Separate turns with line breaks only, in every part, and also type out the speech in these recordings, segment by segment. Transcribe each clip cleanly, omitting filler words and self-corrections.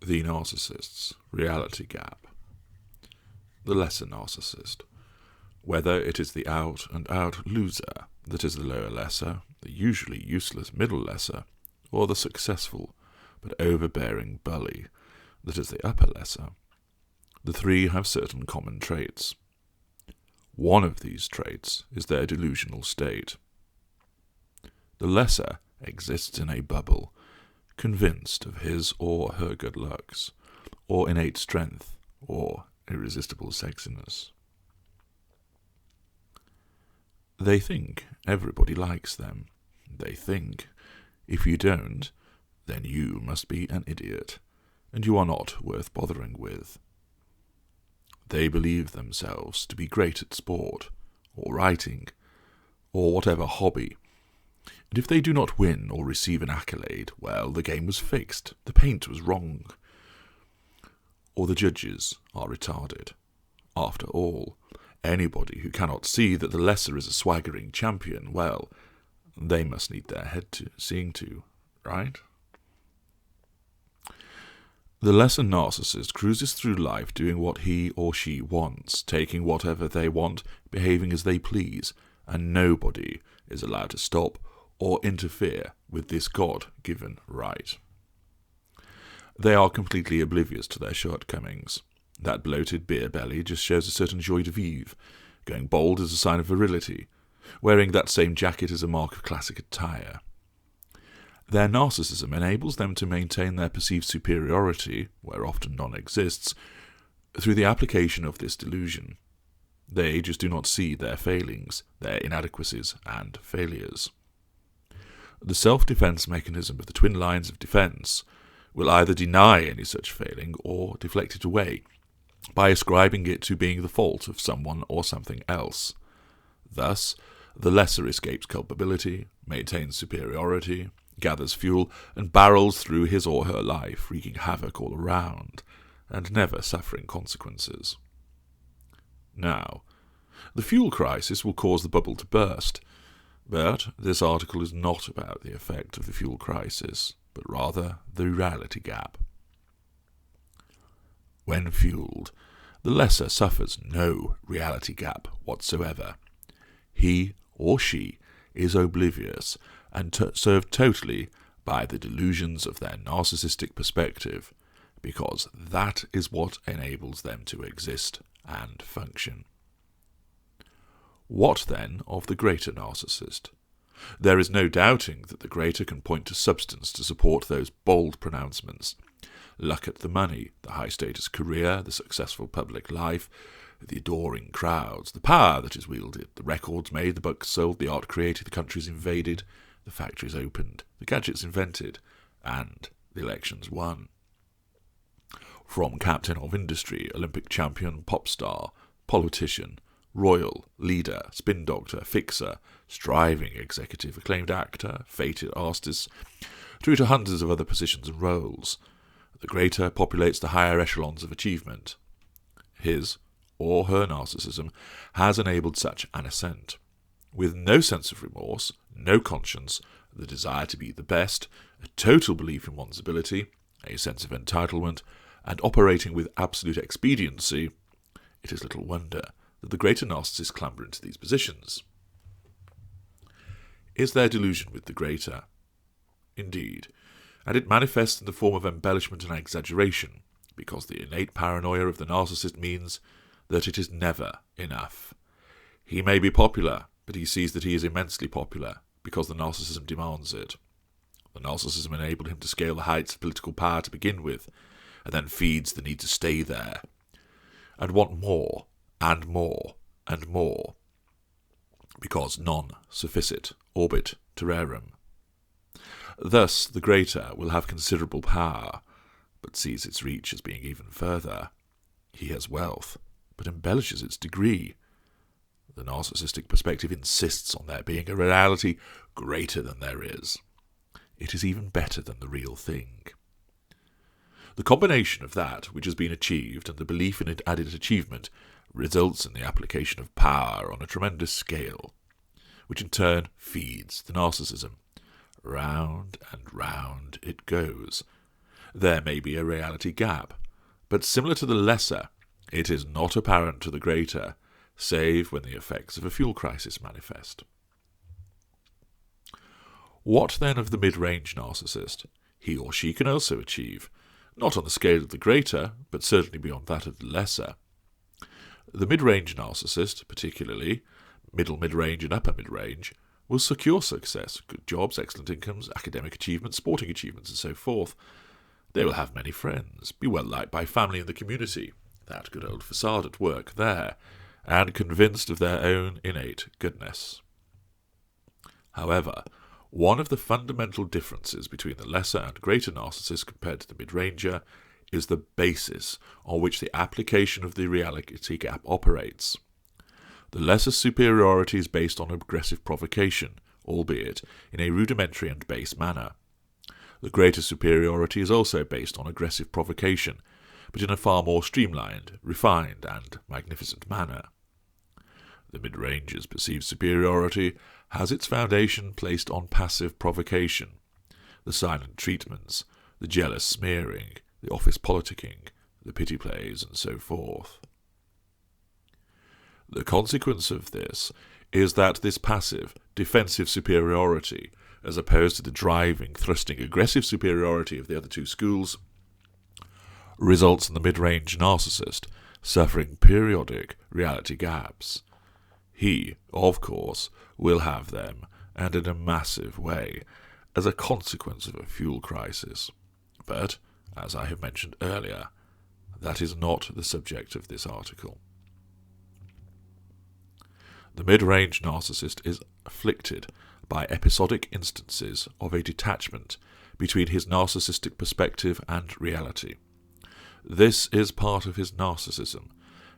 The narcissist's reality gap. The lesser narcissist. Whether it is the out-and-out loser that is the lower lesser, the usually useless middle lesser, or the successful but overbearing bully that is the upper lesser, the three have certain common traits. One of these traits is their delusional state. The lesser exists in a bubble, convinced of his or her good looks, or innate strength, or irresistible sexiness. They think everybody likes them. They think, if you don't, then you must be an idiot, and you are not worth bothering with. They believe themselves to be great at sport, or writing, or whatever hobby, and if they do not win or receive an accolade, well, the game was fixed, the paint was wrong, or the judges are retarded. After all, anybody who cannot see that the lesser is a swaggering champion, well, they must need their head seeing to, right? The lesser narcissist cruises through life doing what he or she wants, taking whatever they want, behaving as they please, and nobody is allowed to stop or interfere with this God-given right. They are completely oblivious to their shortcomings. That bloated beer belly just shows a certain joie de vivre. Going bald is a sign of virility. Wearing that same jacket is a mark of classic attire. Their narcissism enables them to maintain their perceived superiority, where often none exists, through the application of this delusion. They just do not see their failings, their inadequacies and failures. The self-defense mechanism of the twin lines of defense will either deny any such failing or deflect it away, by ascribing it to being the fault of someone or something else. Thus, the lesser escapes culpability, maintains superiority, gathers fuel, and barrels through his or her life, wreaking havoc all around, and never suffering consequences. Now, the fuel crisis will cause the bubble to burst, but this article is not about the effect of the fuel crisis, but rather the reality gap. When fueled, the lesser suffers no reality gap whatsoever. He or she is oblivious and served totally by the delusions of their narcissistic perspective, because that is what enables them to exist and function. What then of the greater narcissist? There is no doubting that the greater can point to substance to support those bold pronouncements. Luck at the money, the high-status career, the successful public life, the adoring crowds, the power that is wielded, the records made, the books sold, the art created, the countries invaded, the factories opened, the gadgets invented, and the elections won. From captain of industry, Olympic champion, pop star, politician, royal, leader, spin doctor, fixer, striving executive, acclaimed actor, fated artist, through to hundreds of other positions and roles, the greater populates the higher echelons of achievement. His or her narcissism has enabled such an ascent. With no sense of remorse, no conscience, the desire to be the best, a total belief in one's ability, a sense of entitlement, and operating with absolute expediency, it is little wonder that the greater narcissists clamber into these positions. Is there delusion with the greater? Indeed, and it manifests in the form of embellishment and exaggeration, because the innate paranoia of the narcissist means that it is never enough. He may be popular, but he sees that he is immensely popular, because the narcissism demands it. The narcissism enabled him to scale the heights of political power to begin with, and then feeds the need to stay there, and want more, and more, and more, because non sufficit orbit terrarum. Thus the greater will have considerable power, but sees its reach as being even further. He has wealth, but embellishes its degree. The narcissistic perspective insists on there being a reality greater than there is. It is even better than the real thing. The combination of that which has been achieved and the belief in added achievement results in the application of power on a tremendous scale, which in turn feeds the narcissism. Round and round it goes. there may be a reality gap, but similar to the lesser, it is not apparent to the greater, save when the effects of a fuel crisis manifest. What then of the mid-range narcissist? He or she can also achieve, not on the scale of the greater, but certainly beyond that of the lesser. The mid-range narcissist, particularly, middle mid-range and upper mid-range, will secure success, good jobs, excellent incomes, academic achievements, sporting achievements, and so forth. They will have many friends, be well liked by family and the community, that good old facade at work there, and convinced of their own innate goodness. However, one of the fundamental differences between the lesser and greater narcissist compared to the mid-ranger is the basis on which the application of the reality gap operates. The lesser superiority is based on aggressive provocation, albeit in a rudimentary and base manner. The greater superiority is also based on aggressive provocation, but in a far more streamlined, refined, and magnificent manner. The mid-ranger's perceived superiority has its foundation placed on passive provocation, the silent treatments, the jealous smearing, the office politicking, the pity plays, and so forth. The consequence of this is that this passive, defensive superiority, as opposed to the driving, thrusting, aggressive superiority of the other two schools, results in the mid-range narcissist suffering periodic reality gaps. He, of course, will have them, and in a massive way, as a consequence of a fuel crisis. But, as I have mentioned earlier, that is not the subject of this article. The mid-range narcissist is afflicted by episodic instances of a detachment between his narcissistic perspective and reality. This is part of his narcissism,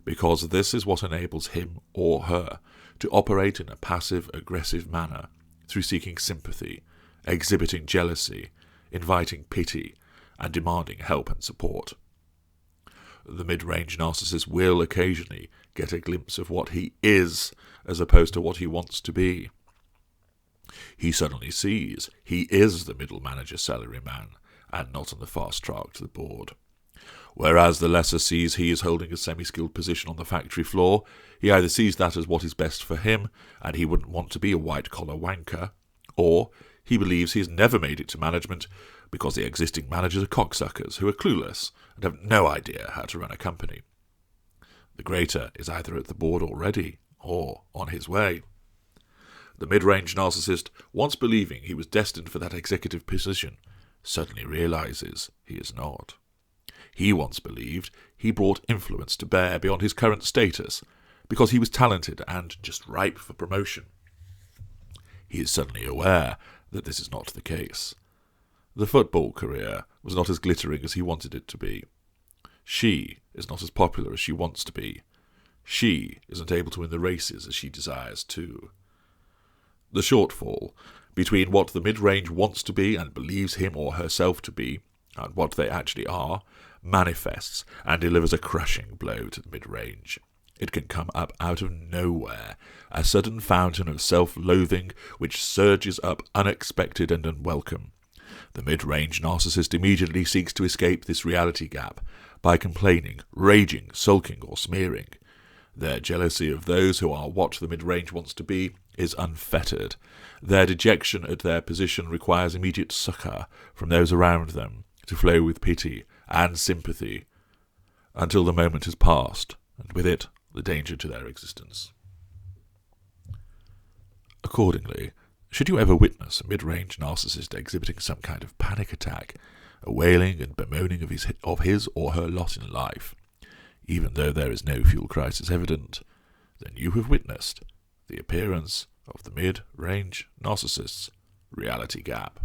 because this is what enables him or her to operate in a passive, aggressive manner through seeking sympathy, exhibiting jealousy, inviting pity, and demanding help and support. The mid-range narcissist will occasionally get a glimpse of what he is as opposed to what he wants to be. He suddenly sees he is the middle manager salary man and not on the fast track to the board. Whereas the lesser sees he is holding a semi-skilled position on the factory floor, he either sees that as what is best for him, and he wouldn't want to be a white-collar wanker, or he believes he has never made it to management because the existing managers are cocksuckers who are clueless and have no idea how to run a company. The greater is either at the board already, or on his way. The mid-range narcissist, once believing he was destined for that executive position, suddenly realizes he is not. He once believed he brought influence to bear beyond his current status, because he was talented and just ripe for promotion. He is suddenly aware that this is not the case. The football career was not as glittering as he wanted it to be. She is not as popular as she wants to be. She isn't able to win the races as she desires to. The shortfall between what the mid-range wants to be and believes him or herself to be, and what they actually are, manifests and delivers a crushing blow to the mid-range. It can come up out of nowhere, a sudden fountain of self-loathing which surges up unexpected and unwelcome. The mid-range narcissist immediately seeks to escape this reality gap by complaining, raging, sulking, or smearing. Their jealousy of those who are what the mid-range wants to be is unfettered. Their dejection at their position requires immediate succour from those around them to flow with pity and sympathy until the moment has passed, and with it the danger to their existence. Accordingly, should you ever witness a mid-range narcissist exhibiting some kind of panic attack, a wailing and bemoaning of his or her lot in life, even though there is no fuel crisis evident, then you have witnessed the appearance of the mid-range narcissist's reality gap.